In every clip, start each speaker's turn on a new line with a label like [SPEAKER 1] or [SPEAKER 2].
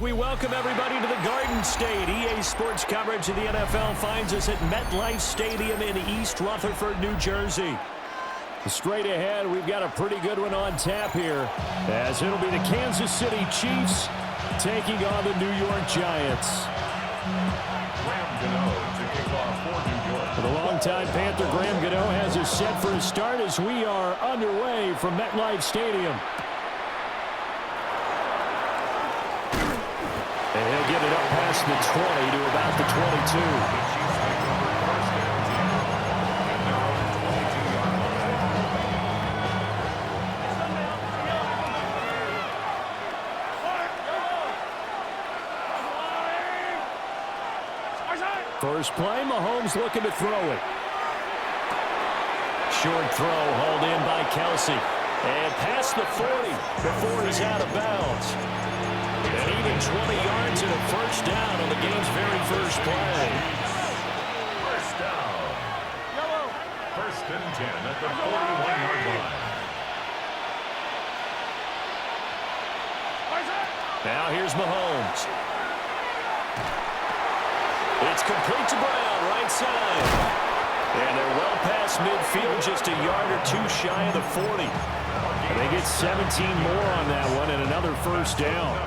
[SPEAKER 1] We welcome everybody to the Garden State. EA Sports coverage of the NFL finds us at MetLife Stadium in East Rutherford, New Jersey. Straight ahead, we've got a pretty good one on tap here, as it'll be the Kansas City Chiefs taking on the New York Giants. The longtime Panther Graham Gano has us set for a start as we are underway from MetLife Stadium. And he'll get it up past the 20 to about the 22. First play, Mahomes looking to throw it. Short throw hauled in by Kelsey. And past the 40 before he's out of bounds. And even 20 yards and a first down on the game's very first play.
[SPEAKER 2] First down. First and 10 at the 41-yard line.
[SPEAKER 1] Now here's Mahomes. It's complete to Brown, right side. And they're well past midfield, just a yard or two shy of the 40. And they get 17 more on that one and another first down.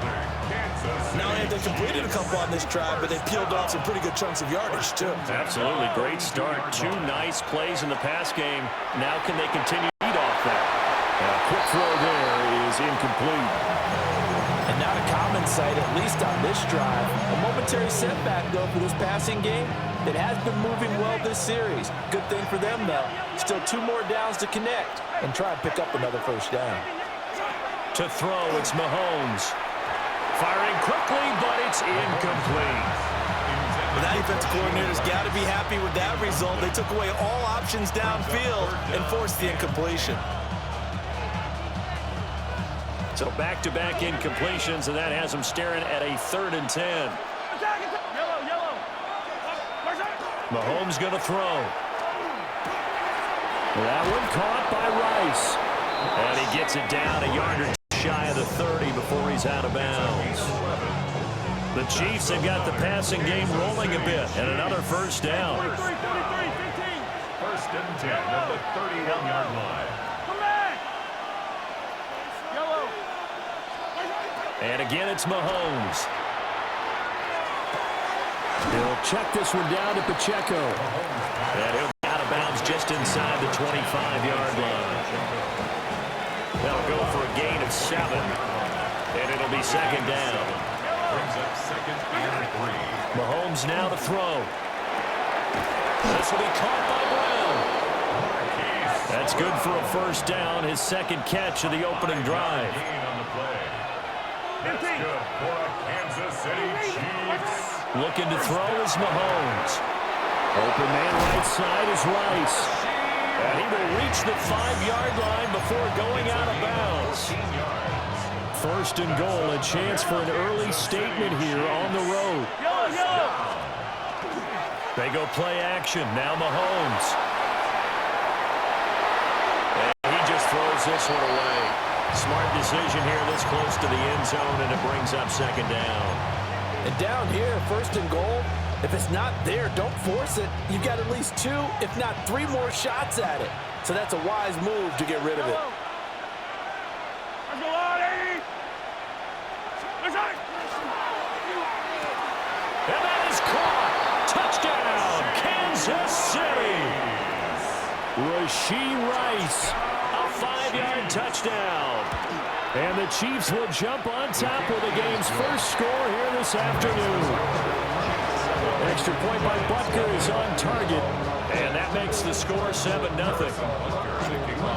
[SPEAKER 3] Not only have they completed a couple on this drive, but they peeled off some pretty good chunks of yardage, too.
[SPEAKER 1] Absolutely. Great start. Two nice plays in the pass game. Now can they continue to eat off that? A quick throw there is incomplete.
[SPEAKER 3] And not a common sight, at least on this drive. A momentary setback, though, for this passing game that has been moving well this series. Good thing for them, though. Still two more downs to connect and try and pick up another first down.
[SPEAKER 1] To throw, it's Mahomes. Firing quickly, but it's incomplete.
[SPEAKER 3] Well, that defensive coordinator's got to be happy with that result. They took away all options downfield and forced the incompletion.
[SPEAKER 1] So back-to-back incompletions, and that has them staring at a 3rd and 10. Mahomes going to throw. That one caught by Rice. And he gets it down a yard or two shy of the 30 before he's out of bounds. The Chiefs have got the passing game rolling a bit, and another first down.
[SPEAKER 2] First and 10 at the 31-yard line.
[SPEAKER 1] And again, it's Mahomes. He'll check this one down to Pacheco. And he'll be out of bounds just inside the 25-yard line. They'll go for a gain of 7. And it'll be second down.
[SPEAKER 2] Brings up second and 3.
[SPEAKER 1] Mahomes now to throw. This will be caught by Brown. That's good for a first down, his second catch of the opening drive.
[SPEAKER 2] That's good for a Kansas City Chiefs.
[SPEAKER 1] Looking to throw is Mahomes. Open man right side is Rice. And he will reach the 5-yard line before going out of bounds. First and goal, a chance for an early statement here on the road. They go play action. Now Mahomes. And he just throws this one away. Smart decision here this close to the end zone, and it brings up second down.
[SPEAKER 3] And down here, first and goal, if it's not there, don't force it. You've got at least 2, if not 3 more shots at it. So that's a wise move to get rid of it.
[SPEAKER 1] And that is caught. Touchdown, Kansas City. Rashee Rice, a 5-yard touchdown. And the Chiefs will jump on top with the game's first score here this afternoon. Extra point by Butker is on target. And that makes the score 7-0.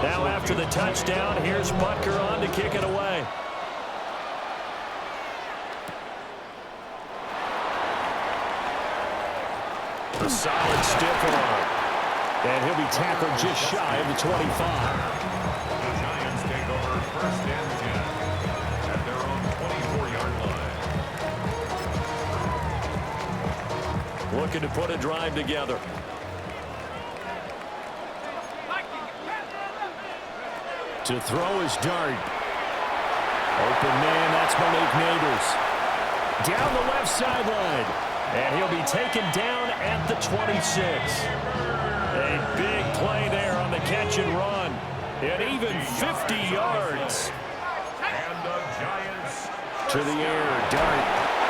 [SPEAKER 1] Now after the touchdown, here's Butker on to kick it away. A solid stiff arm. And he'll be tackled just shy of the 25.
[SPEAKER 2] The Giants take over first and 10 at their own 24-yard line.
[SPEAKER 1] Looking to put a drive together. To throw is Dart. Open man, that's Malik Neighbors. Down the left sideline. And he'll be taken down at the 26. A big play there on the catch and run. And even 50 yards.
[SPEAKER 2] And the Giants.
[SPEAKER 1] To the air, dart.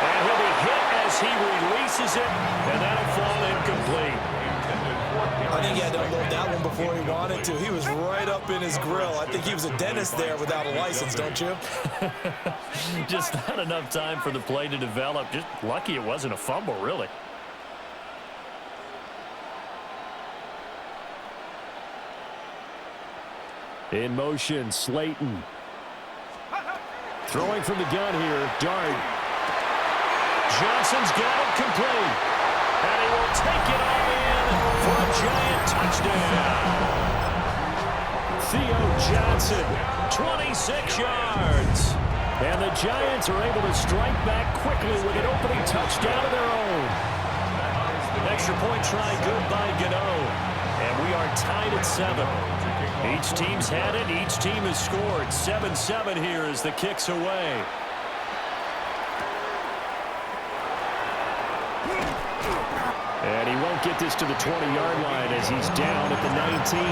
[SPEAKER 1] And he'll be hit as he releases it. And that'll fall incomplete.
[SPEAKER 3] I think he had to unload that one before he wanted to. He was right up in his grill. I think he was a dentist there without a license, don't you?
[SPEAKER 1] Just not enough time for the play to develop. Just lucky it wasn't a fumble, really. In motion, Slayton. Throwing from the gun here, Dart. Johnson's got it complete. And he will take it all in for a Giant touchdown. Theo Johnson, 26 yards. And the Giants are able to strike back quickly with an opening touchdown of their own. Extra point try good by Gano. And we are tied at 7. Each team's had it. Each team has scored. 7-7 here as the kick's away. And he won't get this to the 20-yard line as he's down at the 19.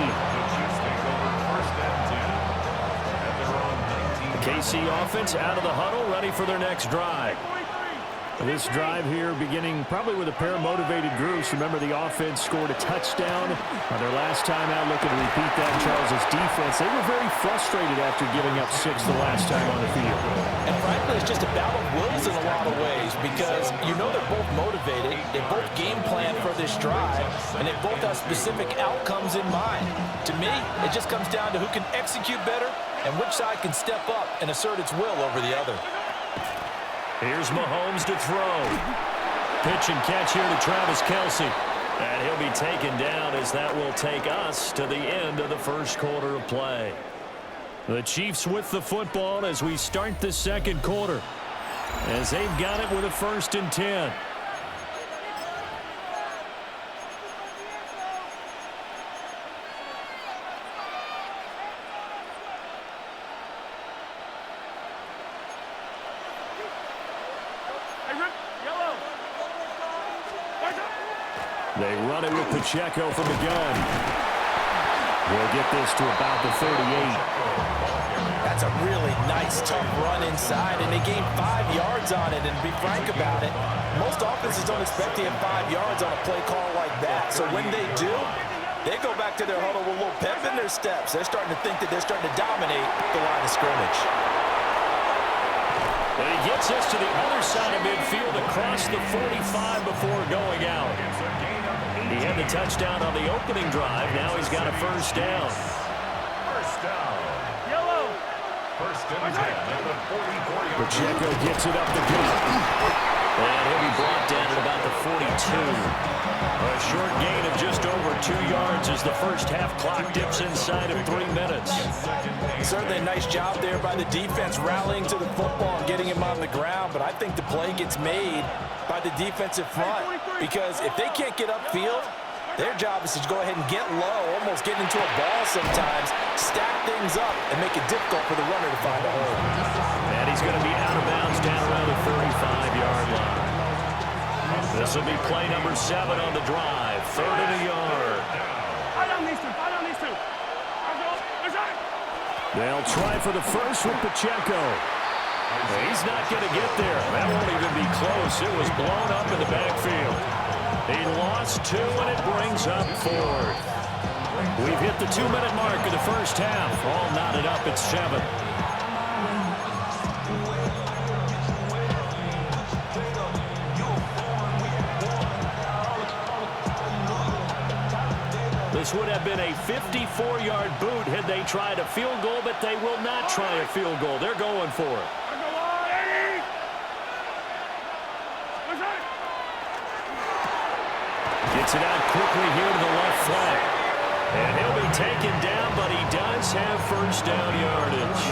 [SPEAKER 1] The KC offense out of the huddle, ready for their next drive. This drive here beginning probably with a pair of motivated groups. Remember, the offense scored a touchdown on their last time out. Looking to repeat that. Charles's defense, they were very frustrated after giving up 6 the last time on the field.
[SPEAKER 3] And frankly, it's just a battle of wills in a lot of ways because you know they're both motivated. They both game plan for this drive, and they both have specific outcomes in mind. To me, it just comes down to who can execute better and which side can step up and assert its will over the other.
[SPEAKER 1] Here's Mahomes to throw. Pitch and catch here to Travis Kelce. And he'll be taken down as that will take us to the end of the first quarter of play. The Chiefs with the football as we start the second quarter. As they've got it with a 1st and 10. They run it with Pacheco from the gun. We'll get this to about the 38.
[SPEAKER 3] That's a really nice, tough run inside, and they gained 5 yards on it. And to be frank about it, most offenses don't expect to have 5 yards on a play call like that. So when they do, they go back to their huddle with a little pep in their steps. They're starting to think that they're starting to dominate the line of scrimmage.
[SPEAKER 1] And he gets us to the other side of midfield across the 45 before going out. He had the touchdown on the opening drive. Now he's got a 1st down.
[SPEAKER 2] First down. Yellow. 1st and 10 at the 44-yard.
[SPEAKER 1] Pacheco gets it up the gut. And he'll be brought down at about the 42. A short gain of just over 2 yards as the first half clock dips inside of 3 minutes.
[SPEAKER 3] Certainly a nice job there by the defense rallying to the football and getting him on the ground, but I think the play gets made by the defensive front because if they can't get upfield, their job is to go ahead and get low, almost get into a ball sometimes, stack things up, and make it difficult for the runner to find a hole.
[SPEAKER 1] And he's going to be out of bounds down around the 35-yard line. This will be play number 7 on the drive. 3rd and a yard. They'll try for the first with Pacheco. He's not going to get there. That won't even be close. It was blown up in the backfield. He lost 2, and it brings up 4th. We've hit the 2-minute mark of the first half. All knotted up at 7. This would have been a 54-yard boot had they tried a field goal, but they will not try a field goal. They're going for it. Gets it out quickly here to the left flank. And he'll be taken down, but he does have 1st down yardage.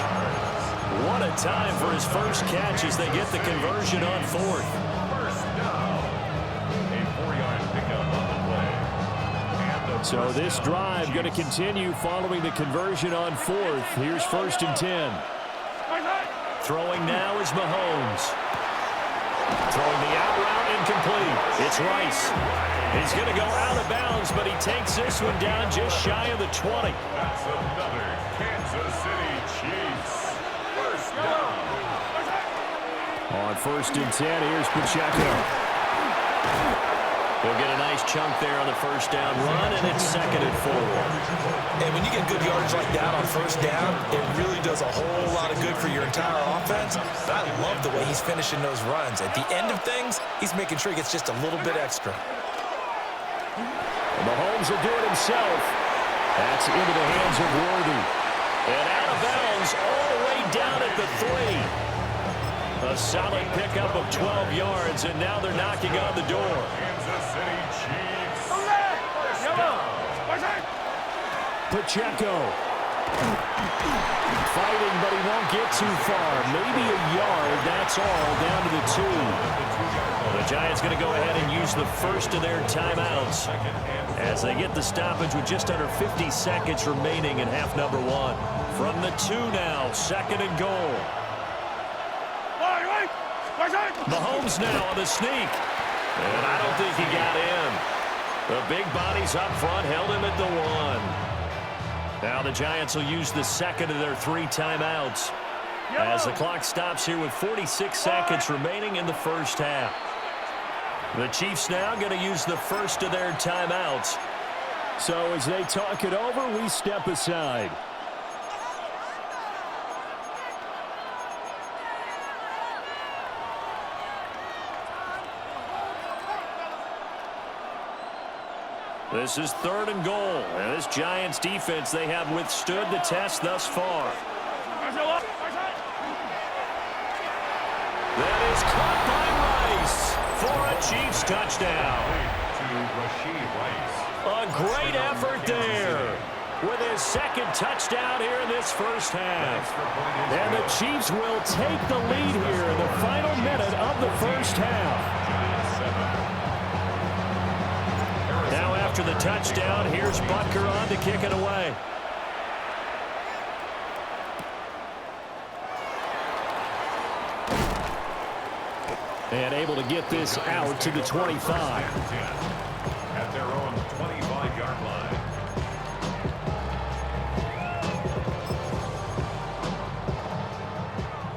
[SPEAKER 1] What a time for his first catch as they get the conversion on 4th.
[SPEAKER 2] First down. A 4-yard pickup on the play.
[SPEAKER 1] So this drive going to continue following the conversion on 4th. Here's 1st and 10. Throwing now is Mahomes. It's Rice. He's going to go out of bounds, but he takes this one down just shy of the 20.
[SPEAKER 2] That's another Kansas City Chiefs first down.
[SPEAKER 1] On 1st and 10, here's Pacheco. He'll get a nice chunk there on the first down run, and it's 2nd and 4.
[SPEAKER 3] And when you get good yards like that on first down, it really does a whole lot of good for your entire offense. But I love the way he's finishing those runs. At the end of things, he's making sure he gets just a little bit extra.
[SPEAKER 1] And Mahomes will do it himself. That's into the hands of Worthy. And out of bounds all the way down at the 3. A solid pickup of 12 yards, and now they're knocking on the door.
[SPEAKER 2] Kansas City Chiefs first down.
[SPEAKER 1] Pacheco. Fighting, but he won't get too far. Maybe a yard, that's all, down to the 2. The Giants going to go ahead and use the first of their timeouts as they get the stoppage with just under 50 seconds remaining in half number 1. From the 2 now, 2nd and goal. Mahomes now on the sneak. And I don't think he got in. The big bodies up front held him at the 1. Now the Giants will use the 2nd of their 3 timeouts as the clock stops here with 46 seconds remaining in the first half. The Chiefs now going to use the first of their timeouts. So as they talk it over, we step aside. This is 3rd and goal. And this Giants defense, they have withstood the test thus far. That is caught by Rice for a Chiefs touchdown. A great effort there with his 2nd touchdown here in this first half. And the Chiefs will take the lead here in the final minute of the first half. Now after the touchdown, here's Butker on to kick it away. And able to get this out to the 25.
[SPEAKER 2] At their own 25-yard line.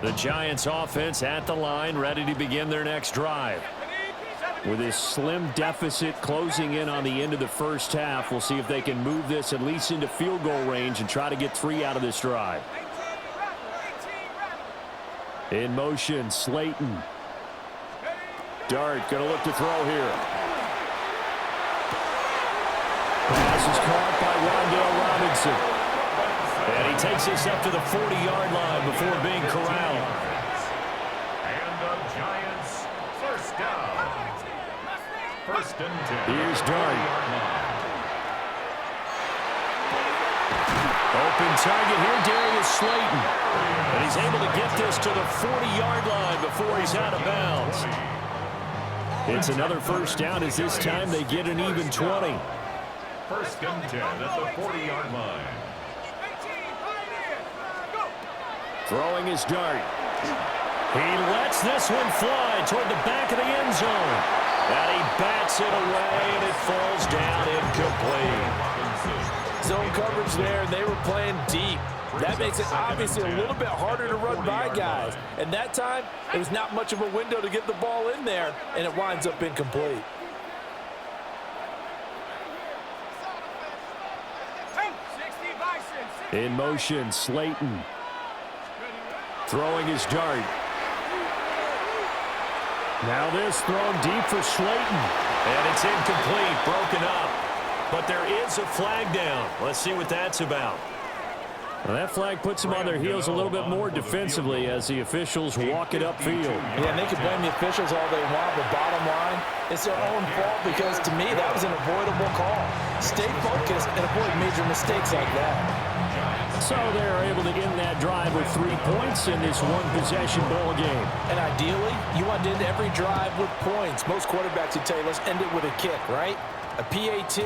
[SPEAKER 1] The Giants offense at the line, ready to begin their next drive. With this slim deficit closing in on the end of the first half, we'll see if they can move this at least into field goal range and try to get 3 out of this drive. In motion, Slayton. Dart going to look to throw here. Pass is caught by Wan'Dale Robinson. And he takes this up to the 40-yard line before being corralled.
[SPEAKER 2] And the Giants first down. 1st and 10.
[SPEAKER 1] Here's Dart. Open target here, Darius Slayton. And he's able to get this to the 40-yard line before he's out of bounds. It's another first down as this time they get an even 20.
[SPEAKER 2] 1st and 10 at the 40-yard line.
[SPEAKER 1] Throwing his Dart. He lets this one fly toward the back of the end zone. And he bats it away, and it falls down incomplete.
[SPEAKER 3] Zone coverage there, and they were playing deep. That makes it obviously a little bit harder to run by guys. And that time, it was not much of a window to get the ball in there, and it winds up incomplete.
[SPEAKER 1] In motion, Slayton. Throwing his Dart. Now this thrown deep for Slayton. And it's incomplete, broken up. But there is a flag down. Let's see what that's about. Well, that flag puts them on their heels a little bit more defensively as the officials walk it upfield.
[SPEAKER 3] Yeah, and they can blame the officials all they want, but bottom line, it's their own fault because, to me, that was an avoidable call. Stay focused and avoid major mistakes like that.
[SPEAKER 1] So they're able to end that drive with 3 points in this one-possession ball game.
[SPEAKER 3] And ideally, you want to end every drive with points. Most quarterbacks would tell you, let's end it with a kick, right? A PAT,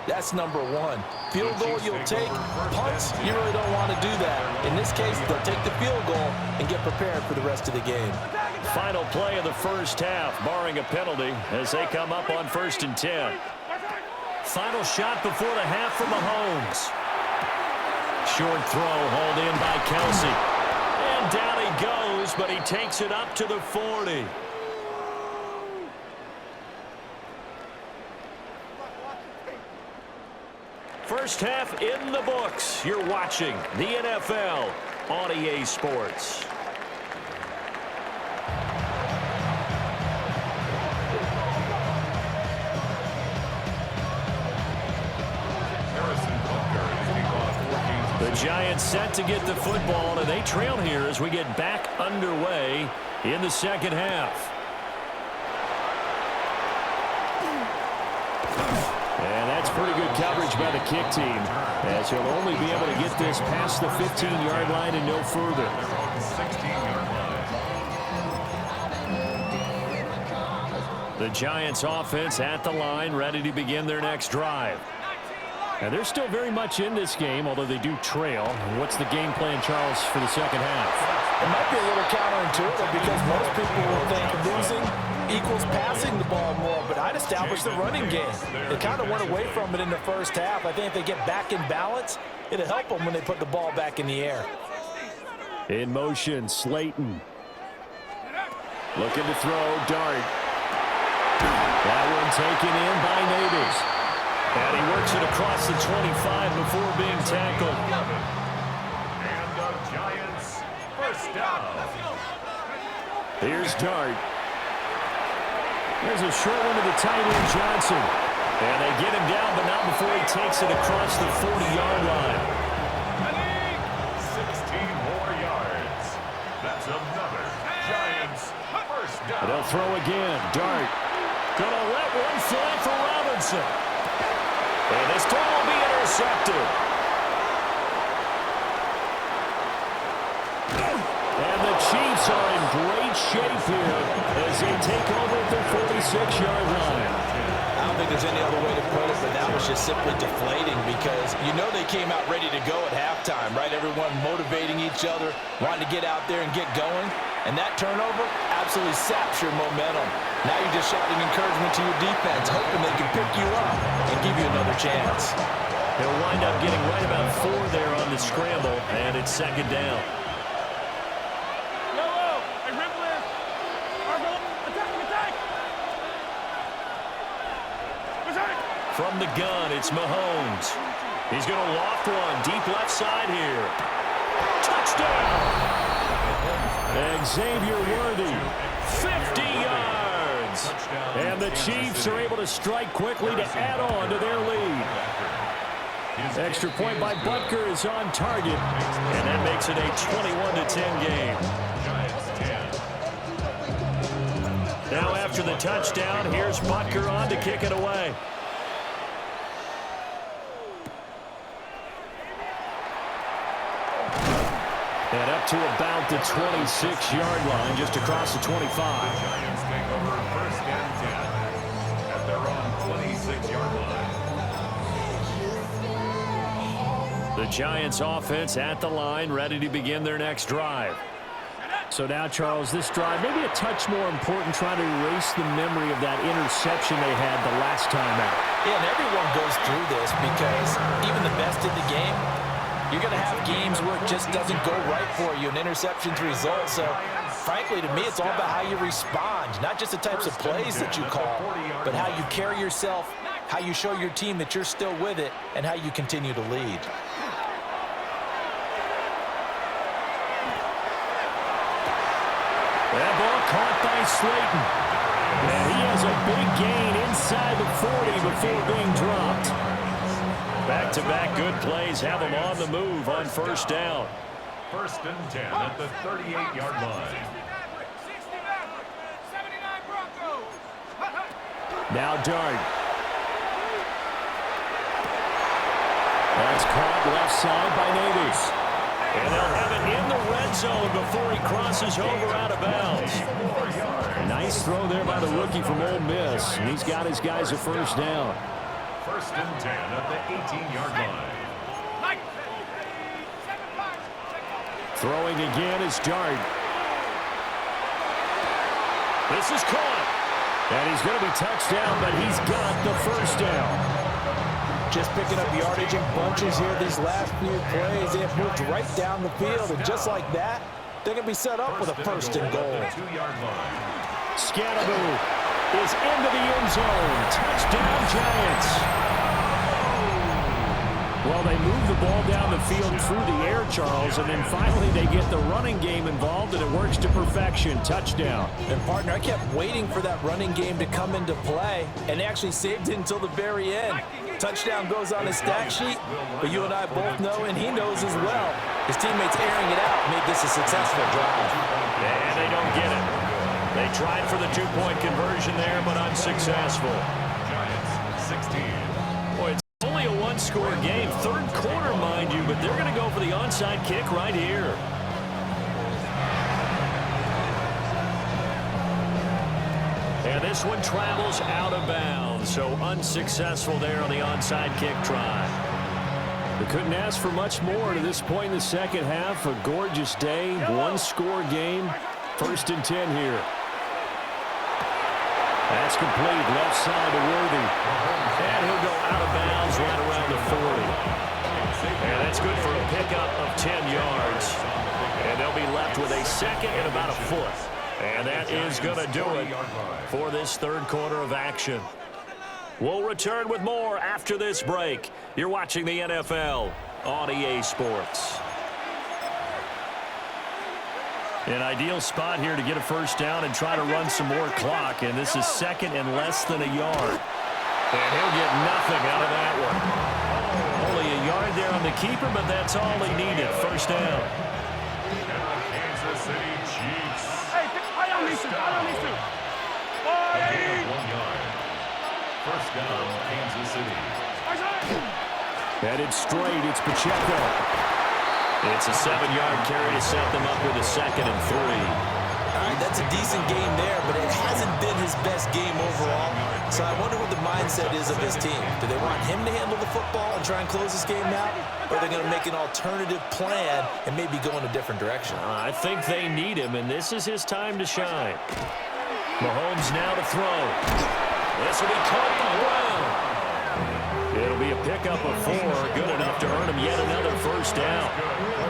[SPEAKER 3] that's number 1. Field goal you'll take. Punts, you really don't want to do that. In this case, they'll take the field goal and get prepared for the rest of the game.
[SPEAKER 1] Final play of the first half, barring a penalty, as they come up on 1st and 10. Final shot before the half from Mahomes. Short throw hauled in by Kelsey. And down he goes, but he takes it up to the 40. First half in the books. You're watching the NFL on EA Sports. The Giants set to get the football, and they trail here as we get back underway in the second half. And that's pretty good coverage by the kick team, as he'll only be able to get this past the 15-yard line and no further.
[SPEAKER 2] 16-yard line.
[SPEAKER 1] The Giants offense at the line, ready to begin their next drive. And they're still very much in this game, although they do trail. What's the game plan, Charles, for the second half?
[SPEAKER 3] It might be a little counterintuitive because most people will think losing equals passing the ball more, but I'd establish the running game. They kind of went away from it in the first half. I think if they get back in balance, it'll help them when they put the ball back in the air.
[SPEAKER 1] In motion, Slayton. Looking to throw, Dart. That one taken in by Neighbors. And he works it across the 25 before being tackled.
[SPEAKER 2] And the Giants first down.
[SPEAKER 1] Here's Dart. There's a short one to the tight end, Johnson. And they get him down, but not before he takes it across the 40-yard line.
[SPEAKER 2] 16 more yards. That's another Giants first down.
[SPEAKER 1] They'll throw again. Dart. Gonna let one fly for Robinson. And this throw will be intercepted. And the Chiefs are in great shape here as they take over at their 46-yard line.
[SPEAKER 3] I don't think there's any other way to put it, but that was just simply deflating because you know they came out ready to go at halftime, right? Everyone motivating each other, wanting to get out there and get going. And that turnover absolutely saps your momentum. Now you're just shouting encouragement to your defense, hoping they can pick you up and give you another chance.
[SPEAKER 1] He'll wind up getting right about 4 there on the scramble, and it's second down. From the gun, it's Mahomes. He's going to loft one deep left side here. Touchdown! Xavier Worthy, 50 yards. And the Chiefs are able to strike quickly to add on to their lead. Extra point by Butker is on target, and that makes it a 21-10 game. Now after the touchdown, here's Butker on to kick it away. And up to about the 26-yard line, just across the 25.
[SPEAKER 2] Giants take over first and 10 at their own 26-yard line.
[SPEAKER 1] The Giants offense at the line, ready to begin their next drive. So now, Charles, this drive maybe a touch more important, trying to erase the memory of that interception they had the last time out.
[SPEAKER 3] Yeah, and everyone goes through this because even the best in the game, you're going to have games where it just doesn't go right for you, and interceptions result. So, frankly, to me, it's all about how you respond, not just the types of plays that you call, but how you carry yourself, how you show your team that you're still with it, and how you continue to lead.
[SPEAKER 1] That ball caught by Slayton. And he has a big gain inside the 40 before being dropped. Back-to-back good plays have him on the move on first down.
[SPEAKER 2] First and 10 at the 38-yard line.
[SPEAKER 1] Now Dart. That's caught left side by Neighbors. And they'll have it in the red zone before he crosses over out of bounds. Nice throw there by the rookie from Ole Miss. And he's got his guys a first down.
[SPEAKER 2] First and 10 at the 18-yard line.
[SPEAKER 1] Throwing again is Dart. This is caught. And he's going to be touched down, but he's got the first down.
[SPEAKER 3] Just picking up yardage in bunches here these last few plays. They have moved right down the field, and just like that, they're going to be set up with a first and goal.
[SPEAKER 1] Scatteroo is into the end zone. Touchdown, Giants. Well, they move the ball down the field through the air, Charles, and then finally they get the running game involved, and it works to perfection. Touchdown.
[SPEAKER 3] And, partner, I kept waiting for that running game to come into play, and they actually saved it until the very end. Touchdown goes on his stat sheet, but you and I both know, and he knows as well, his teammates airing it out made this a successful drive.
[SPEAKER 1] And they don't get it. They tried for the two-point conversion there, but unsuccessful.
[SPEAKER 2] Giants 16.
[SPEAKER 1] Boy, it's only a one-score game. Third quarter, mind you, but they're going to go for the onside kick right here. And this one travels out of bounds, so unsuccessful there on the onside kick try. They couldn't ask for much more to this point in the second half. A gorgeous day, one-score game. 1st and 10 here. That's complete, left side to Worthy. And he'll go out of bounds right around the 40. And that's good for a pickup of 10 yards. And they'll be left with a second and about a foot. And that is going to do it for this third quarter of action. We'll return with more after this break. You're watching the NFL on EA Sports. An ideal spot here to get a first down and try to run some more clock. And this is second and less than a yard. And he'll get nothing out of that one. Only a yard there on the keeper, but that's all he needed. First down.
[SPEAKER 2] Kansas City Chiefs.
[SPEAKER 4] First down.
[SPEAKER 2] 1 yard. First down, Kansas City.
[SPEAKER 1] Headed straight, it's Pacheco. It's a 7-yard carry to set them up with a 2nd and 3.
[SPEAKER 3] All right, that's a decent game there, but it hasn't been his best game overall. So I wonder what the mindset is of his team. Do they want him to handle the football and try and close this game out? Or are they going to make an alternative plan and maybe go in a different direction?
[SPEAKER 1] I think they need him, and this is his time to shine. Mahomes now to throw. This will be caught by Brown. It'll be a pickup of 4, good enough to earn him yet another first down.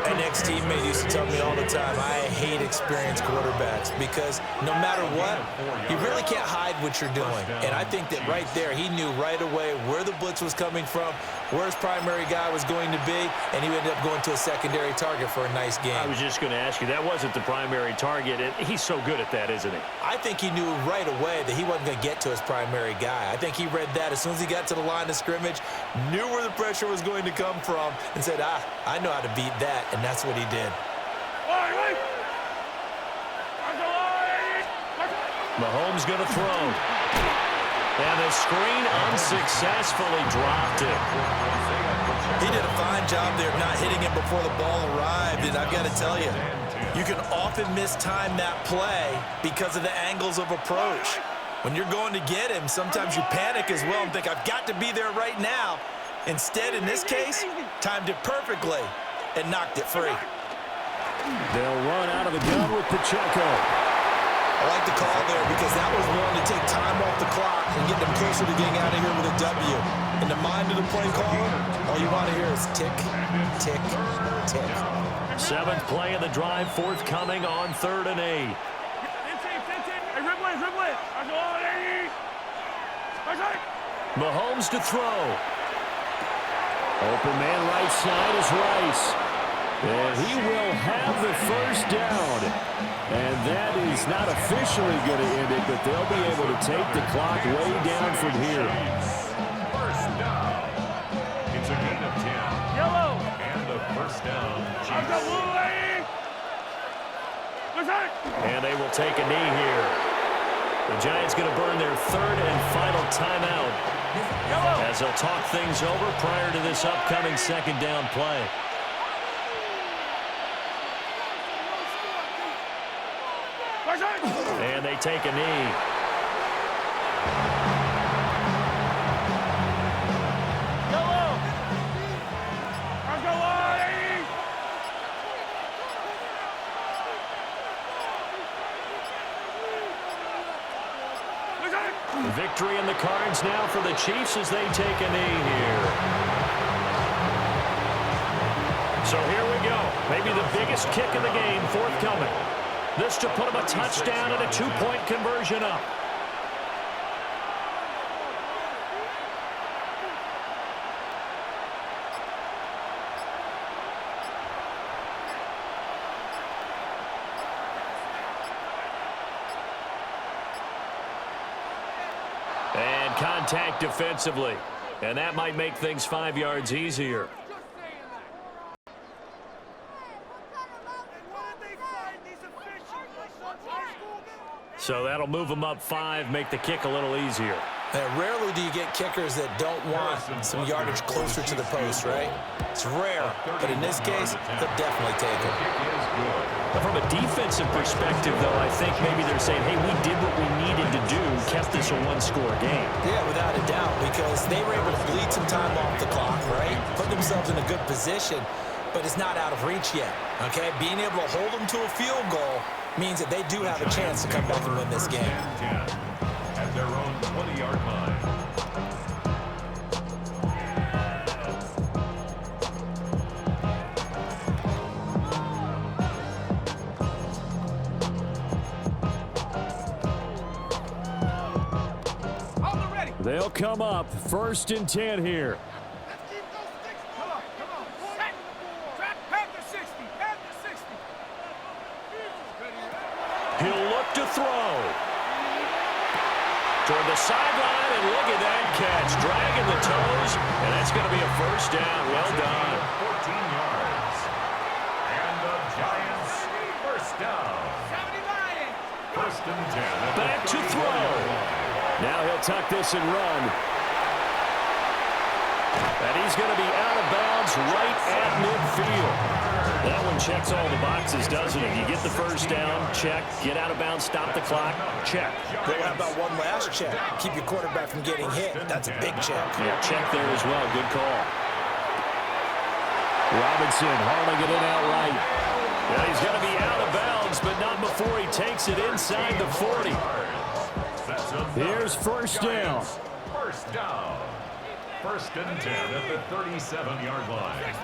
[SPEAKER 3] An ex-teammate used to tell me all the time, I hate experienced quarterbacks because no matter what, you really can't hide what you're doing. And I think that right there, he knew right away where the blitz was coming from, where his primary guy was going to be, and he ended up going to a secondary target for a nice game.
[SPEAKER 1] I was just going to ask you, that wasn't the primary target, and he's so good at that, isn't he?
[SPEAKER 3] I think he knew right away that he wasn't going to get to his primary guy. I think he read that as soon as he got to the line of scrimmage, knew where the pressure was going to come from, and said, I know how to beat that, and that's what he did.
[SPEAKER 1] Mahomes going to throw. And the screen unsuccessfully dropped it.
[SPEAKER 3] He did a fine job there of not hitting him before the ball arrived, and I've got to tell you, you can often mistime that play because of the angles of approach. When you're going to get him, sometimes you panic as well and think, I've got to be there right now. Instead, in this case, timed it perfectly and knocked it free.
[SPEAKER 1] They'll run out of the gun with Pacheco.
[SPEAKER 3] I like the call there because that was one to take time off the clock and get them closer to getting out of here with a W. In the mind of the play caller, all you want to hear is tick, tick, tick.
[SPEAKER 1] 7th play of the drive, forthcoming on 3rd and 8. Mahomes to throw. Open man right side is Rice. And he will have the first down. And that is not officially going to end it, but they'll be able to take the clock way down from here.
[SPEAKER 2] First down. It's a gain of 10.
[SPEAKER 4] Yellow.
[SPEAKER 2] And the first down, Chiefs.
[SPEAKER 1] And they will take a knee here. The Giants going to burn their 3rd and final timeout as they'll talk things over prior to this upcoming 2nd down play. And they take a knee. Victory in the cards now for the Chiefs as they take a knee here. So here we go. Maybe the biggest kick of the game forthcoming. This to put them a touchdown and a 2-point conversion up. And contact defensively. And that might make things 5 yards easier. So that'll move them up 5, make the kick a little easier.
[SPEAKER 3] Rarely do you get kickers that don't want some yardage closer to the post, right? It's rare, but in this case, they'll definitely take it.
[SPEAKER 1] But from a defensive perspective, though, I think maybe they're saying, hey, we did what we needed to do, kept this a one-score game.
[SPEAKER 3] Yeah, without a doubt, because they were able to bleed some time off the clock, right? Put themselves in a good position, but it's not out of reach yet, okay? Being able to hold them to a field goal means that they do have a chance to come back and win this game.
[SPEAKER 2] At their own 20-yard line.
[SPEAKER 1] They'll come up 1st and 10 here. He'll look to throw. Toward the sideline, and look at that catch. Dragging the toes, and that's going to be a 1st down. Well done.
[SPEAKER 2] 14 yards. And the Giants, 1st down. 1st and 10.
[SPEAKER 1] Back to throw. Now he'll tuck this and run. And he's going to be out of bounds right at midfield. That one checks all the boxes, doesn't it? You get the 1st down, check. Get out of bounds, stop the clock, check.
[SPEAKER 3] But how about one last check? Keep your quarterback from getting hit. That's a big check.
[SPEAKER 1] Yeah, check there as well. Good call. Robinson hauling it in outright. Yeah, he's going to be out of bounds, but not before he takes it inside the 40. Here's 1st down.
[SPEAKER 2] 1st down. 1st and 10 at the 37-yard line.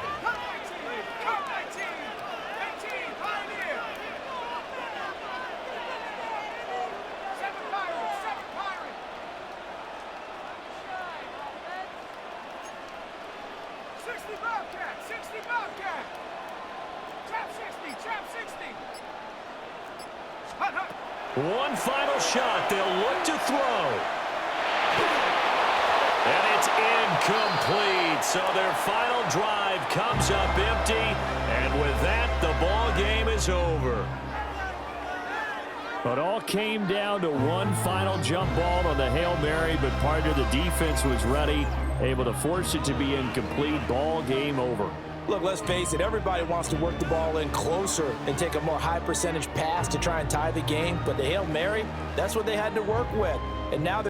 [SPEAKER 1] One final shot. They'll look to throw. And it's incomplete. So their final drive comes up empty. And with that, the ball game is over. It all came down to one final jump ball on the Hail Mary, but part of the defense was ready, able to force it to be incomplete. Ball game over.
[SPEAKER 3] Look, let's face it, everybody wants to work the ball in closer and take a more high percentage pass to try and tie the game. But the Hail Mary, that's what they had to work with. And now they're